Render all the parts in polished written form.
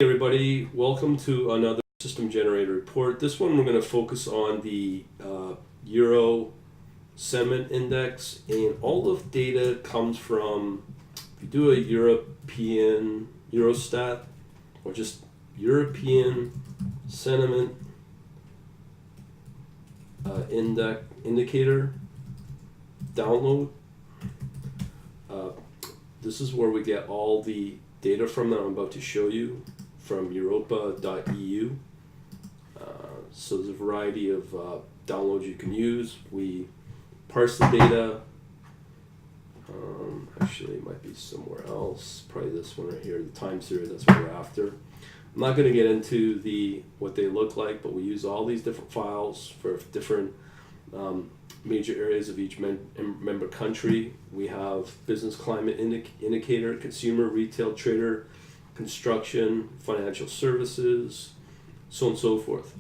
Hey everybody, welcome to another system generator report. This one we're going to focus on the Euro Sentiment Index, and all of data comes from, if you do a European Eurostat or just European Sentiment Indicator download. This is where we get all the data from that I'm about to show you from Europa.eu. So there's a variety of downloads you can use. We parse the data. Actually, it might be somewhere else. Probably this one right here, the time series. That's what we're after. I'm not going to get into what they look like, but we use all these different files for different major areas of each member country. We have business climate indicator, consumer, retail, trader, construction, financial services, so on and so forth.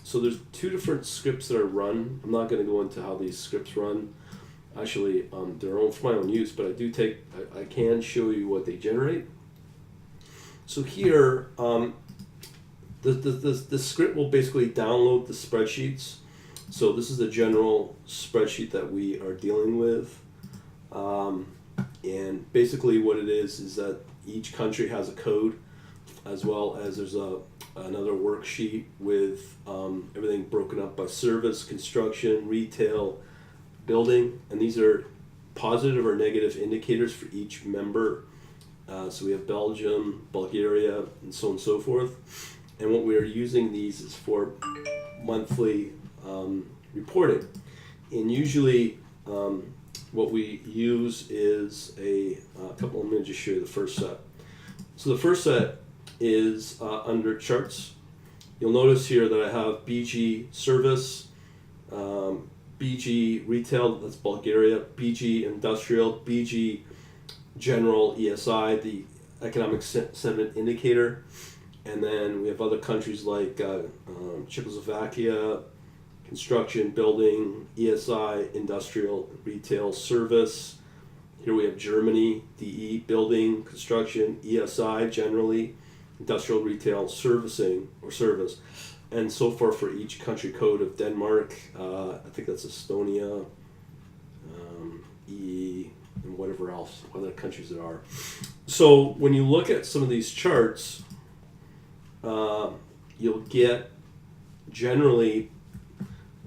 So there's two different scripts that are run. I'm not going to go into how these scripts run. Actually, they're for my own use, but I can show you what they generate. So here, the script will basically download the spreadsheets. So this is the general spreadsheet that we are dealing with. And basically what it is that each country has a code, as well as there's another worksheet with everything broken up by service, construction, retail, building, and these are positive or negative indicators for each member. So we have Belgium, Bulgaria, and so on and so forth. And what we are using these is for monthly reporting. And usually what we use is a couple. I'm going to just show you the first set. So the first set is under charts. You'll notice here that I have BG service, BG retail, that's Bulgaria, BG industrial, BG general ESI, the economic sentiment indicator, and then we have other countries like Czechoslovakia, construction, building, ESI, industrial, retail, service. Here we have Germany, DE, building, construction, ESI, generally, industrial, retail, servicing, or service. And so far for each country code of Denmark, I think that's Estonia, E, and whatever else, other countries there are. So when you look at some of these charts, you'll get generally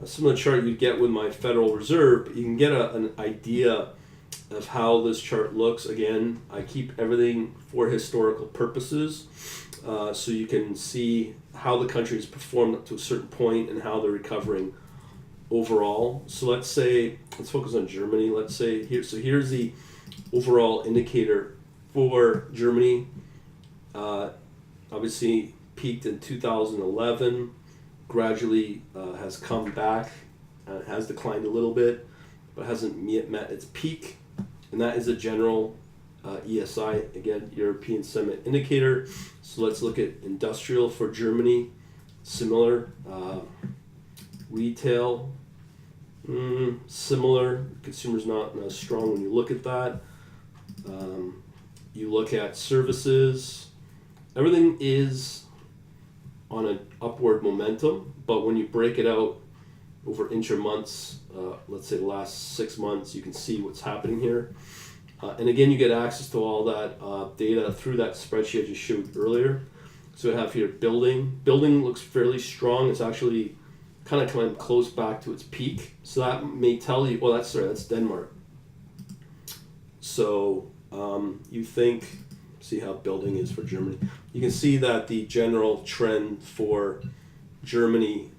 a similar chart you'd get with my Federal Reserve, but you can get an idea of how this chart looks. Again, I keep everything for historical purposes, so you can see how the countries performed up to a certain point and how they're recovering overall. So let's focus on Germany. Let's say here's the overall indicator for Germany. Obviously peaked in 2011, gradually has come back, has declined a little bit, but hasn't yet met its peak. And that is a general ESI, again, European Sentiment Indicator. So let's look at industrial for Germany, similar. Retail, similar. Consumer's not as strong when you look at that. You look at services, everything is on an upward momentum, but when you break it out over intra-months, let's say the last 6 months, you can see what's happening here. And again, you get access to all that data through that spreadsheet I just showed earlier. So I have here building. Building looks fairly strong. It's actually kind of coming close back to its peak. So that may tell you, that's Denmark. So see how building is for Germany. You can see that the general trend for Germany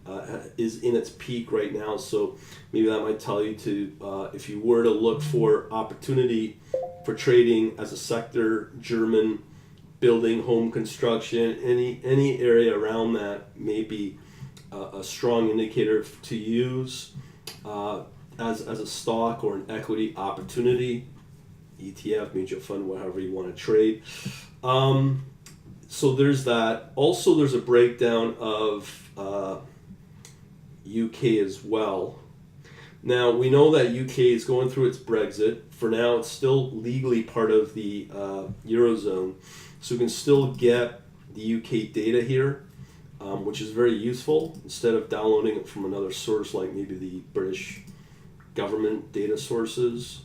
is in its peak right now, so maybe that might tell you to, if you were to look for opportunity for trading as a sector, German building, home construction, any area around that may be a strong indicator to use as a stock or an equity opportunity, ETF, mutual fund, whatever you want to trade. So there's that. Also, there's a breakdown of UK as well. Now, we know that UK is going through its Brexit. For now, it's still legally part of the Eurozone. So we can still get the UK data here, which is very useful instead of downloading it from another source like maybe the British government data sources.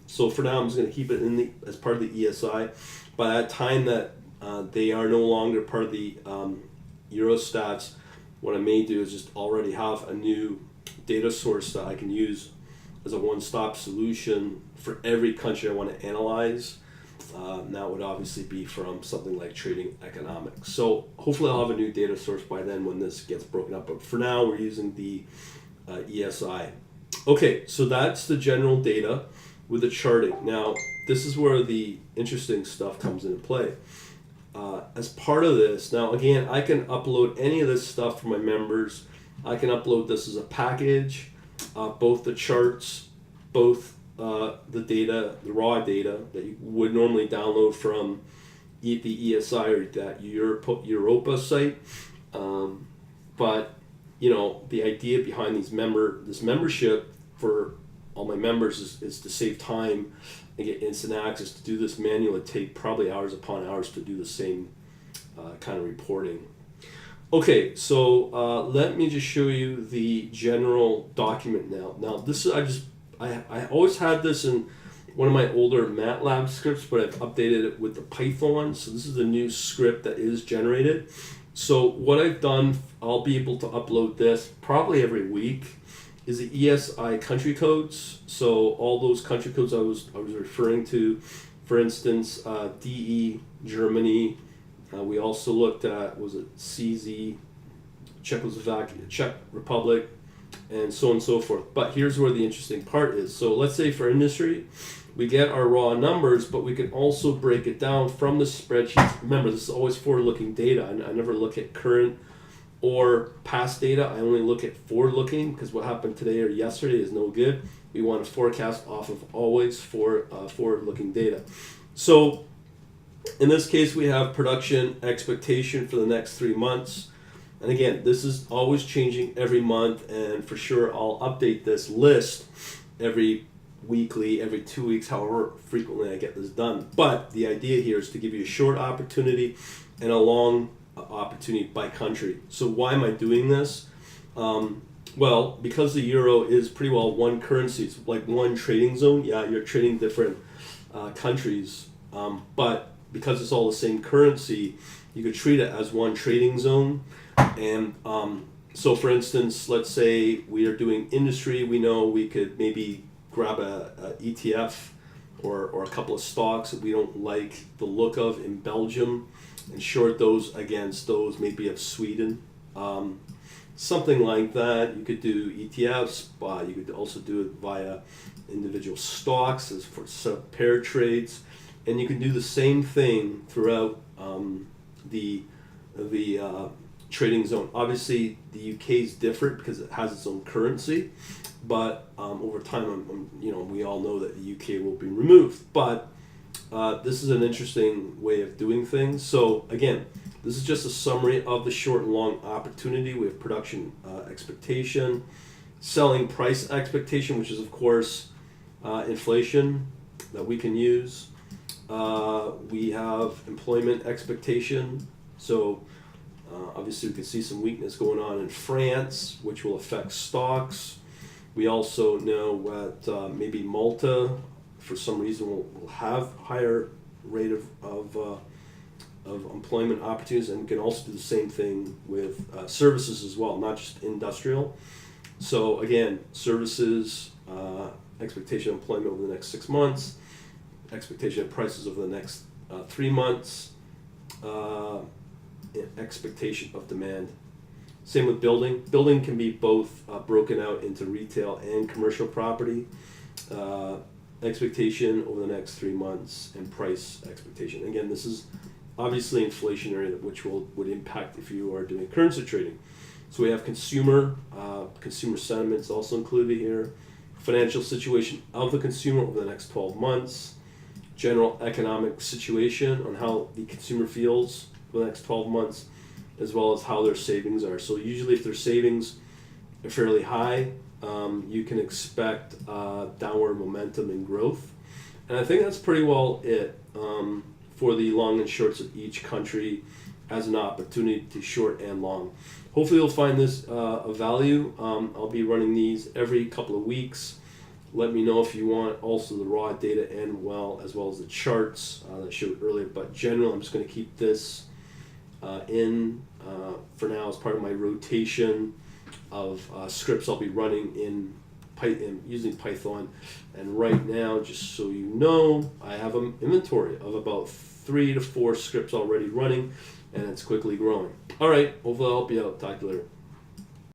So for now, I'm just going to keep it as part of the ESI. By that time that they are no longer part of the Eurostats, what I may do is just already have a new data source that I can use as a one-stop solution for every country I want to analyze. And that would obviously be from something like Trading Economics. So hopefully I'll have a new data source by then when this gets broken up. But for now, we're using the ESI. Okay, so that's the general data with the charting. Now, this is where the interesting stuff comes into play. As part of this, now again, I can upload any of this stuff for my members. I can upload this as a package, both the charts, both the data, the raw data that you would normally download from the ESI or that Europa site. But you know, the idea behind this membership for all my members is to save time and get instant access. To do this manual, it'd take probably hours upon hours to do the same kind of reporting. Okay, so let me just show you the general document now. Now this is I always had this in one of my older MATLAB scripts, but I've updated it with the Python. So this is the new script that is generated. So what I've done, I'll be able to upload this probably every week, is the ESI country codes. So all those country codes I was referring to, for instance, DE, Germany. We also looked at, was it CZ, Czechoslovakia, Czech Republic, and so on and so forth. But here's where the interesting part is. So let's say for industry, we get our raw numbers, but we can also break it down from the spreadsheet. Remember, this is always forward-looking data. I never look at current or past data. I only look at forward-looking, because what happened today or yesterday is no good. We want to forecast off of always forward-looking data. So in this case, we have production expectation for the next 3 months. And again, this is always changing every month, and for sure I'll update this list every weekly, every 2 weeks, however frequently I get this done. But the idea here is to give you a short opportunity and a long opportunity by country. So why am I doing this? Well, because the euro is pretty well one currency. It's like one trading zone. Yeah, you're trading different countries, but because it's all the same currency, you could treat it as one trading zone. And so for instance, let's say we are doing industry, we know we could maybe grab a ETF or a couple of stocks that we don't like the look of in Belgium and short those against those maybe of Sweden. Something like that. You could do ETFs, but you could also do it via individual stocks as for set up pair trades. And you can do the same thing throughout the trading zone. Obviously, the UK is different because it has its own currency, but over time, we all know that the UK will be removed. But this is an interesting way of doing things. So again, this is just a summary of the short and long opportunity. We have production expectation, selling price expectation, which is of course inflation that we can use. We have employment expectation. So obviously we can see some weakness going on in France, which will affect stocks. We also know that maybe Malta, for some reason, will have higher rate of employment opportunities, and can also do the same thing with services as well, not just industrial. So again, services, expectation of employment over the next 6 months, expectation of prices over the next 3 months, expectation of demand. Same with building. Building can be both broken out into retail and commercial property. Expectation over the next 3 months, and price expectation. Again, this is obviously inflationary, which would impact if you are doing currency trading. So we have consumer sentiment is also included here. Financial situation of the consumer over the next 12 months. General economic situation on how the consumer feels for the next 12 months, as well as how their savings are. So usually if their savings are fairly high, you can expect downward momentum and growth. And I think that's pretty well it for the long and shorts of each country as an opportunity, short and long. Hopefully you'll find this of value. I'll be running these every couple of weeks. Let me know if you want also the raw data and as well as the charts that I showed earlier. But generally, I'm just going to keep this in for now as part of my rotation of scripts I'll be running in Python, using Python. And right now, just so you know, I have an inventory of about 3 to 4 scripts already running, and it's quickly growing. All right, hopefully I'll help you out. Talk to you later.